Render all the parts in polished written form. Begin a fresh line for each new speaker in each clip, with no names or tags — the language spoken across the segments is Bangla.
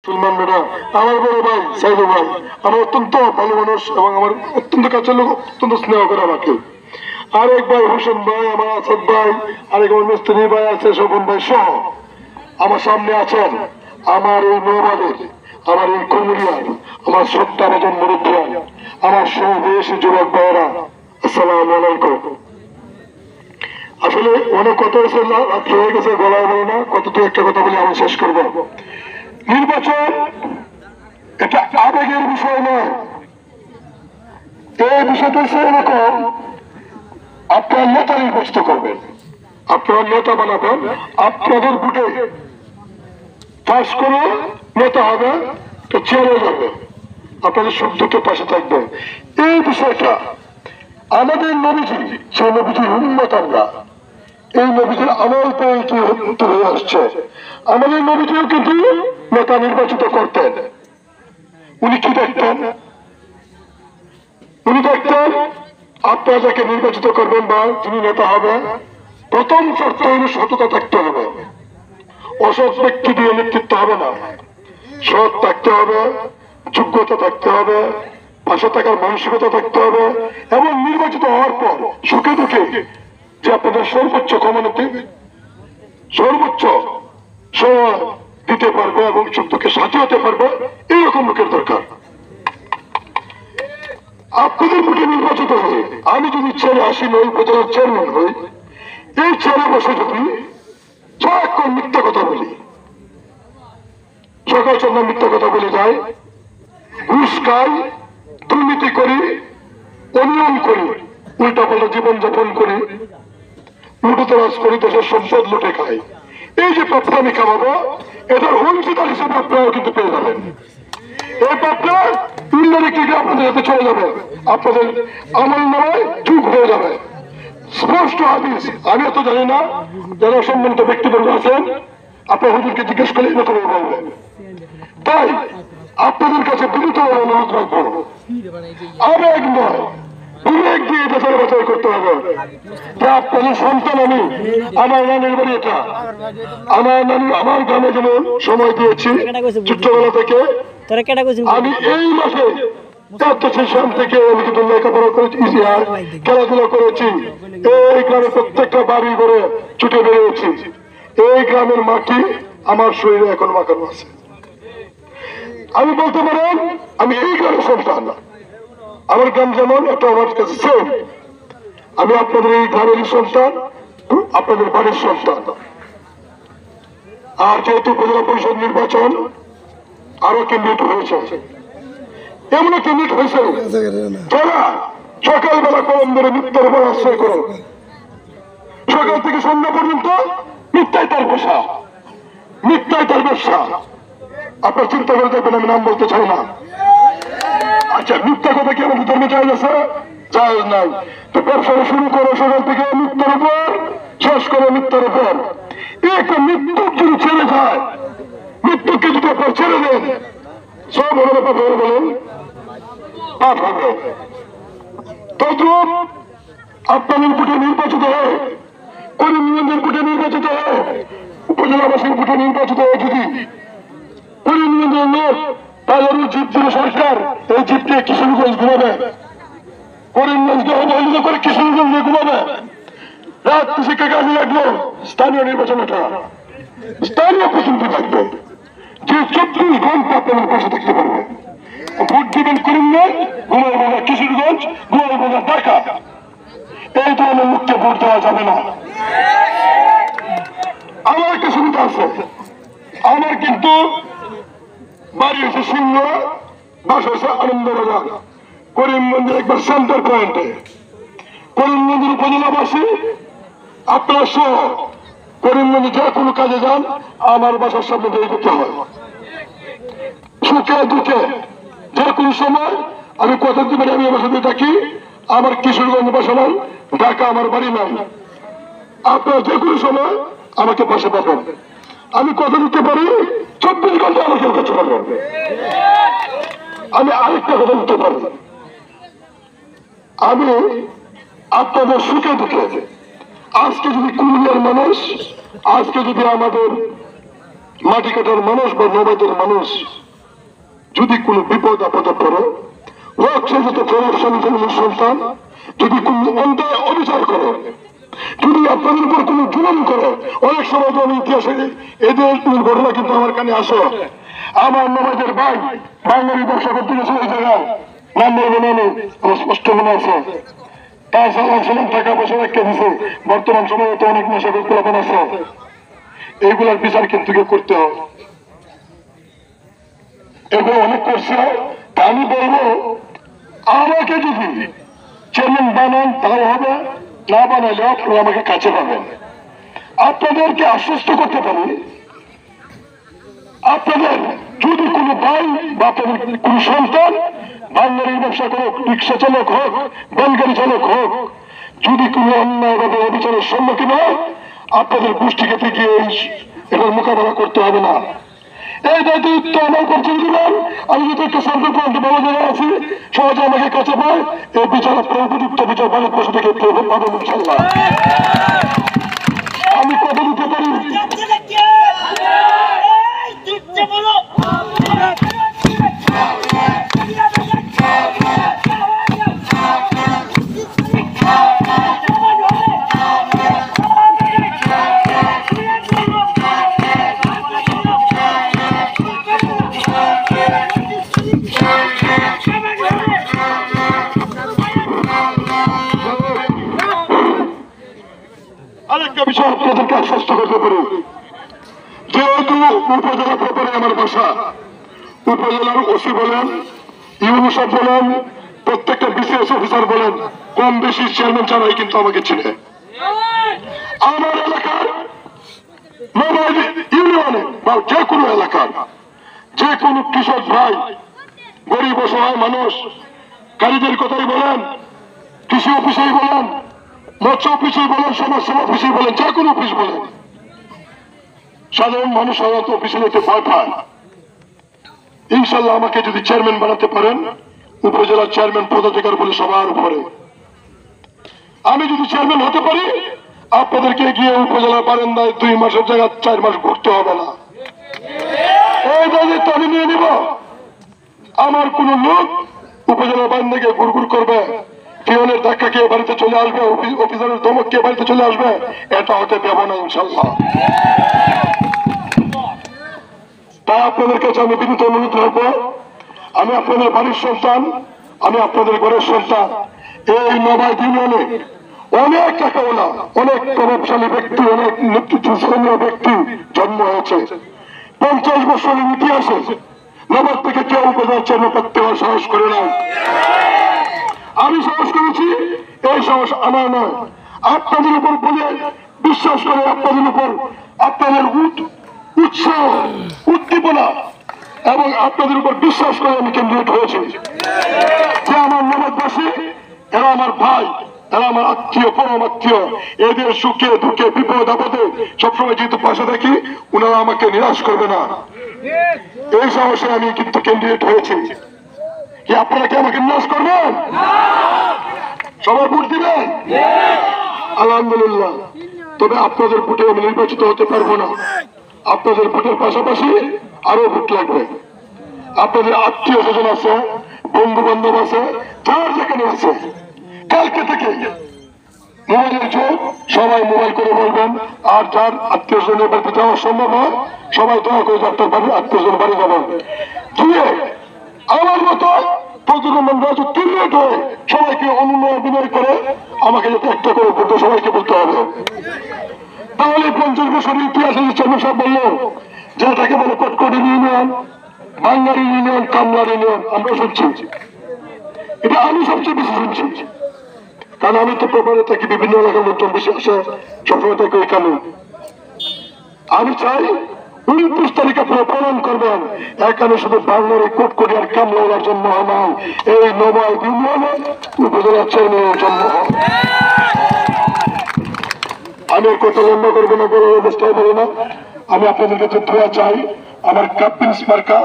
মুসলমানরা আমার বড় ভাই সাইদু ভাই আমার অত্যন্ত ভালো মানুষ এবং আমার অত্যন্ত কাছের লোক, অত্যন্ত স্নেহ করে আমাকে। আরেক ভাই হোসেন ভাই, আমার আসাদ ভাই, আরেক আমার মিস্ত্রি ভাই আছে শোভন ভাই সহ আমার সামনে আছেন আমার এই নবাবের, আমার এই কুমিরিয়ার, আমার সত্য আমাজন মুরব্বিয়ান, আমার সহদেশী যুবক ভাইয়েরা, আসসালামু আলাইকুম। আসলে অনেক কথা হয়েছে, রাত্রে হয়ে গেছে, গলায় বলি না, কত তো একটা কথা বলে আমি শেষ করবো। নির্বাচন এটা আবেগের বিষয় নয়, এই বিষয়টা হচ্ছে এরকম, আপনার নেতা নির্বাচিত করবেন, আপনার নেতা বানাবেন, আপনাদের ভোটে পাশ করে নেতা হবে, তো চেয়ারে যাবে, আপনাদের সুখ দুঃখের পাশে থাকবে। এই বিষয়টা আমাদের নবীজি, যে নবীজির উম্মত আমরা, এই নবীজির আমল পেয়ে কি হয়ে আসছে। আমাদের নবীজিও কিন্তু নেতা নির্বাচিত করতেন। উনি কি দেখতেন? উনি দেখতেন আপনারা যাকে নির্বাচিত করবেন বা যিনি নেতা হবে, প্রথম শর্ত হল সততা থাকতে হবে। অসৎ ব্যক্তি দিয়ে নেতৃত্ব হবে না, সৎ থাকতে হবে, যোগ্যতা থাকতে হবে, পাশে থাকার মানসিকতা থাকতে হবে, এবং নির্বাচিত হওয়ার পর সুখে দুঃখে যে আপনাদের সর্বোচ্চ কমানোতে সর্বোচ্চ সময় দিতে পারবে এবং সুখ দুঃখে সাথী হতে পারবে, এইরকম লোকের দরকার। আপনাদের ভোটে নির্বাচিত হয়ে আমি যদি ছেড়ে আসি নই উপজেলার চেয়ারম্যান হই, এই ছেড়ে বসে যদি সারাক্ষণ মিথ্যা কথা বলি, সকাল সন্ধ্যা মিথ্যা কথা বলে যাই, ঘুষ খাই, দুর্নীতি করি, অনিয়ম করি, উল্টা পাল্টা জীবনযাপন করি, লুটতরাজ করি, দেশের সম্পদ লুটে খাই, এই যে প্রাপ্য আমি খাওয়াবো, এটার অংশীদার হিসেবে আপনারাও কিন্তু পেয়ে যাবেন। এই প্রাপ্য ইন্ডাইরেক্টলি আপনাদের হাতে চলে যাবে, আপনাদের আমল নামায় যুগ হয়ে যাবে। স্পষ্ট হাদিস, আমি এত জানি না, যারা সম্মানিত ব্যক্তিবর্গ আছেন আপনার হুজুরকে জিজ্ঞেস করলে এরকম বলবেন। তাই আপনাদের কাছে বিনীত অনুরোধ রাখবো, আবেগ নয় বিবেক দিয়ে যাচাই বাছাই করতে হবে। আপনাদের সন্তান আমি, আমার নানির বাড়ি এটা, আমার নানি আমার গ্রামে যেমন সময় দিয়েছি ছোট্টবেলা থেকে, আমি এই মাসে থেকে আমি কিন্তু লেখাপড়া করেছি, খেলাধুলা করেছি, এই গ্রামে প্রত্যেকটা বাড়ি করে ছুটে বেরিয়েছি, এই গ্রামের মাটি আমার শরীরে এখন মাখানো আছে। আমি বলতে পারেন আমি এই গ্রামের সন্তান, আমার গ্রাম যেমন একটা আমার কাছে সেম, আমি আপনাদের এই গ্রামেরই সন্তান, আপনাদের বাড়ির সন্তান। আর যেহেতু উপজেলা পরিষদ নির্বাচন আরো কেন্দ্রিত হয়েছে, এমন কেন্দ্রিত হয়েছে যারা সকালবেলা কলম ধরে মিথ্যার উপর আশ্রয় করো, সকাল থেকে সন্ধ্যা পর্যন্ত মিথ্যায় তার পেশা, মিথ্যায় তার ব্যবসা। আপনার চিন্তা করে দেখবেন, আমি নাম বলতে চাই না। আচ্ছা, মিথ্যা কথা কি আমাদের ধর্মে চাই আছে? চাই নাই। তো ব্যবসা শুরু করো সকাল থেকে মিথ্যার উপর, শেষ করো মিথ্যার উপর। একটা মৃত্যুক যদি ছেড়ে যায়, মৃত্যুকে যদি আপনার ছেড়ে দেন, সব হলো ব্যাপার বলেন পাপ হবে। তদ্রুপ আপনাদের ভোটে নির্বাচিত হয়ে, করিমগঞ্জের ভোটে নির্বাচিত হয়ে, উপজেলাবাসীর ভোটে নির্বাচিত হয়ে যদি করিমগঞ্জের লোক তাদের জিপ দিল সরকার, এই জিপকে কিশোরগঞ্জ ঘুমাবে, করিমগঞ্জকে অবহেলিত করে কিশোরগঞ্জে ঘুমাবে, রাত শিক্ষা কাজে লাগলো, স্থানীয় নির্বাচন এটা স্থানীয় প্রতিনিধি থাকবে, যে 24 ঘন্টা আপনাদের পাশে থাকতে পারবে। ভোট দিবেন করিমগঞ্জ, ঘুমাই বাজার কিশোরগঞ্জ, ঘুমাই বাজার ঢাকা, এই ধরনের মুখকে ভোট দেওয়া যাবে না। আমার একটা সুবিধা আছে, আমার কিন্তু বাড়ি হচ্ছে সিংহ, বাসা হচ্ছে আনন্দবাজার, করিমগঞ্জের একবার সেন্টার পয়েন্টে। করিমগঞ্জের উপজেলাবাসী আপনার সহ করিমগঞ্জে যে কোনো কাজে যান, আমার বাসার সামনে দিয়ে যেতে হয়। সুখে দুঃখে যে কোনো সময় আমি কথা দিতে পারি, আমি আমার সাথে থাকি, আমার কিশোরগঞ্জ বাসা নাই, ঢাকা আমার বাড়ি নাই, আপনার যে কোনো সময় আমাকে পাশে পাবেন। আমি কথা দিতে পারি 24 ঘন্টা আমাকে কাছে পাবেন। আমি আরেকটা কথা দিতে পারি, আমি আপনাদের সুখে দুঃখে, আজকে যদি কুমিল্লার মানুষ, আজকে যদি আমাদের মাটি কাটার মানুষ বা নবাদের মানুষ যদি কোনো বিপদ আপদে পড়ে, হোক সে যত প্রভাবশালী জন্মের সন্তান, যদি কোনো অন্যায় অবিচার করে, যদি আপনাদের উপর কোনো জুলুম করে, অনেক সময় তো আমি ইতিহাসে এদের ঘটনা কিন্তু আমার কানে আসে। আমার নবাদের ভাই বাঙালি ব্যবসা করতে গেছে ওই জায়গায়, নাম বলবো না, আমার স্পষ্ট মনে আছে। তার সালাম টাকা পয়সা রেখে দিছে। বর্তমান সময়ে তো অনেক নেশা প্রলাপন আছে, এইগুলার বিচার কিন্তু করতে হবে। এগুলো অনেক করছে। তা আমি বলবো, আমাকে যদি চেয়ারম্যান বানান তাও হবে, না বানালে আপনারা আমাকে কাছে পাবেন। আপনাদেরকে আশ্বস্ত করতে পারি, আপনাদের যদি কোনো ভাই বা আপনাদের কোনো সন্তান বাঙালির ব্যবসা করুক, রিক্সা চালক হোক, বেলগাড়ি চালক হোক, যদি কোনো অন্যায়ভাবে অবিচারের সম্মুখীন হয়, আপনাদের গোষ্ঠী খেতে গিয়ে এটার মোকাবেলা করতে হবে না। এই দায়িত্ব আমার করছেন দিবেন। আমি যদি একটা সরকার পর্যন্ত বড় জায়গায় আছি, সহজে আমাকে কাছে পায়, এই বিচার আপনার উপযুক্ত বিচার ভারত বসে থেকে পাবেন ইনশাল্লাহ। আমি কথা দিতে পারি, আরেকটা বিষয় আপনাদেরকে আশ্বস্ত করতে পারি, যেহেতু উপজেলা ব্যাপারে আমার বাসা, উপজেলার ওসি বলেন, ইউনো সাহেব বলেন, প্রত্যেকটা বিসিএস অফিসার বলেন, কম বেশি চেয়ারম্যান ছাড়াই কিন্তু আমাকে চিনে। আমার এলাকার মোবাইল ইউনিয়নে বা যে কোনো এলাকার যে কোনো কৃষক ভাই, গরিব অসহায় মানুষ, কারীদের কথাই বলেন, কৃষি অফিসেই বলেন, মৎস্য অফিসেই বলেন, সমাজসেবা অফিসেই বলেন, যে কোনো অফিস বলেন, সাধারণ মানুষ সাধারণত অফিসে নিতে ভয় পায়। ইনশাল্লাহ আমাকে যদি চেয়ারম্যান বানাতে পারেন, উপজেলার চেয়ারম্যান পদাধিকার বলে সবার উপরে, আমি যদি চেয়ারম্যান হতে পারি, আপনাদেরকে গিয়ে উপজেলার বারান্দায় 2 মাসের জায়গায় 4 মাস ঘুরতে হবে না। এই দায়িত্ব আমি নিয়ে নিব। আমার কোন লোক উপজেলার বারান্দায় গিয়ে ঘুরঘুর করবে, পিয়নের ধাক্কা খেয়ে বাড়িতে চলে আসবে, অফিসারের ধমক খেয়ে বাড়িতে চলে আসবে, এটা হতে দেব না ইনশাল্লাহ। তাই আপনাদের কাছে আমি বিনীত অনুরোধ রাখবো, আমি আপনাদের বাড়ির সন্তান, আমি আপনাদের ঘরের সন্তান। এই নবায়দ ইউনিয়নে অনেক টাকাওয়ালা, অনেক প্রভাবশালী ব্যক্তি, অনেক নেতৃত্বস্থানীয় ব্যক্তি জন্ম হয়েছে। 50 বছরের ইতিহাসে নবাব থেকে কেউ উপজেলার চেয়ারম্যান করতে সাহস করে নাই। আমি সাহস করেছি, এই সাহস আমার নয়, আপনাদের উপর বলে বিশ্বাস করে, আপনাদের উপর আপনাদের উৎসাহ, উদ্দীপনা এবং আপনাদের উপর বিশ্বাস করে আমি ক্যান্ডিডেট হয়েছি। যে আমার নবাববাসী, এরা আমার ভাই, এরা আমার আত্মীয়, পরম আত্মীয়, এদের সুখে দুঃখে বিপদ আপদে সবসময় যেহেতু পাশে থাকি, ওনারা আমাকে নিরাশ করবে না। এই সাহসে আমি কিন্তু ক্যান্ডিডেট হয়েছি। কি আপনারা কি আমাকে নিরাশ করবেন? সবাই ভোট দিবেন? আলহামদুলিল্লাহ। তবে আপনাদের ভোটে আমি নির্বাচিত হতে পারবো না। আপনাদের ভোটের পাশাপাশি আরো ভোট লাগবে। আপনাদের আত্মীয় স্বজন আছে, বন্ধু বান্ধব আছে, যার যেখানে আছে, কালকে থেকে মোবাইলের যুগ, সবাই মোবাইল করে বলবেন। আর যার আত্মীয় স্বজনের বাড়িতে যাওয়া সম্ভব হয়, সবাই দয়া করে আপনার বাড়ির আত্মীয় স্বজন বাড়ি যাবেন। গিয়ে আমার মতো প্রতিদ্বন্দ্বী রাজু ক্যান্ডিডেট হয়ে সবাইকে অনুনয় বিনয় করে আমাকে যাতে একটা করে ভোট সবাইকে বলতে হবে। তাহলে 50 বছরের ইতিহাসে চেয়ারম্যান সাহেব বললো, যেটাকে বলে কটকটি ইউনিয়ন, বাঙ্গারি ইউনিয়ন, কামলার ইউনিয়ন, আমরা শুনছি, এটা আমি সবচেয়ে বেশি শুনছি। কারণ আমি তো পেপারে থাকি, বিভিন্ন এলাকার লোকজন বেশি আসে, সবসময় থাকি এখানে। আমি চাই 29 তারিখ আপনারা পালন করবেন। এখানে শুধু বাংলার এই কোটকটি আর কামলার জন্ম হয় না, এই নবায়দ ইউনিয়নে উপজেলার চেয়ারম্যানের জন্ম হয়। আমি আর কথা লম্বা করবো না, বড় অবস্থায় বলো না। আমি আপনাদের কাছে দোয়া চাই, আমার কাপ্পিংস মার্কা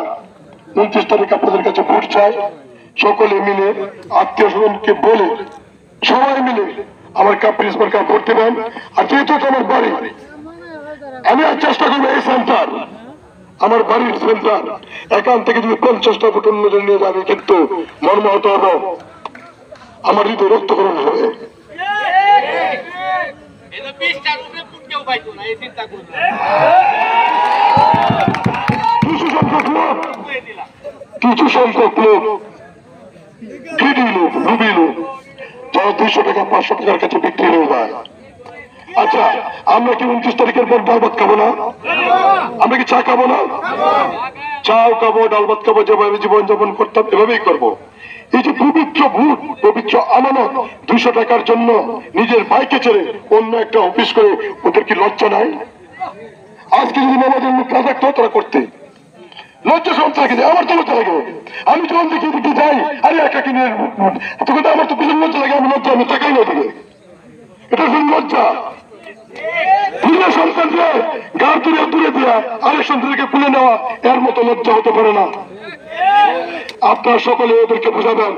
29 তারিখ আপনাদের কাছে ভোট চাই। সকলে মিলে আত্মীয় স্বজনকে বলে সবাই মিলে আমার কাপ্পিংস মার্কা ভোট দেবেন। আর যেহেতু আমার বাড়ি, আমি আর চেষ্টা করবো এই সেন্টার আমার বাড়ির সেন্টার এখান থেকে যদি 50টা ফুট অন্যজন নিয়ে যাবে কিন্তু মর্মাহত হব, আমার হৃদয় রক্তকরণ হবে। কিছু সংখ্যক লোক গ্রিডি লোক, রুবি লোক, যারা 200 টাকা 500 টাকার কাছে বিক্রি হয়ে যায়। আচ্ছা, আমরা কি 29 তারিখের পর ডাল ভাত খাবো না? আমরা কি চা খাবো না? চাও খাবো, ডাল ভাত খাবো, যেভাবে জীবনযাপন করতাম এভাবেই করবো। এই যে পবিত্র ভোট, পবিত্র আমানত 200 টাকার জন্য নিজের ভাইকে ছেড়ে অন্য একটা অফিস করে, ওদের কি লজ্জা নাই? আজকে যদি আমাদের মুখ না থাকতো তারা করতে লজ্জা সব থাকে, আমার তো লজ্জা লাগে। আমি যখন দেখি দিকে যাই, আরে একা কিনে তখন আমার তো ভীষণ লজ্জা লাগে। আমি লজ্জা, আমি তাকাই না দিকে, এটা শুধু লজ্জা। প্রিয় সন্তানকে গার দূরে দূরে দেওয়া, আরেক সন্তানকে খুলে নেওয়া, এর মতো লজ্জা হতে পারে না। আপনার সকলে ওদেরকে বোঝাবেন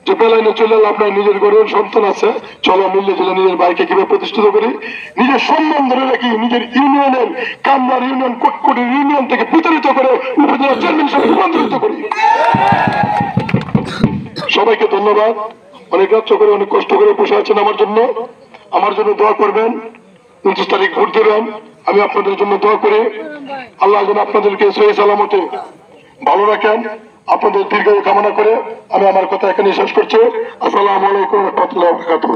যে বেলাইনে চলে এলে আপনার নিজের ঘরের সন্তান আছে, চলো মিললে চলে নিজের ভাইকে কিভাবে প্রতিষ্ঠিত করি, নিজের সম্মান ধরে রাখি, নিজের ইউনিয়নের কামরার ইউনিয়ন, কোটকোটের ইউনিয়ন থেকে বিতাড়িত করে উপজেলা চেয়ারম্যান হিসেবে রূপান্তরিত করি। সবাইকে ধন্যবাদ। অনেক রাত্র করে, অনেক কষ্ট করে বসে আছেন আমার জন্য দোয়া করবেন। 29 তারিখ ভোট দেবেন, আমি আপনাদের জন্য দোয়া করি। আল্লাহ যেন আপনাদেরকে সহি সালামতে ভালো রাখেন। আপনাদের দীর্ঘায়ু কামনা করে আমি আমার কথা এখানে শেষ করছি। আসসালামু আলাইকুম ওয়া রাহমাতুল্লাহি ওয়া বারাকাতুহু।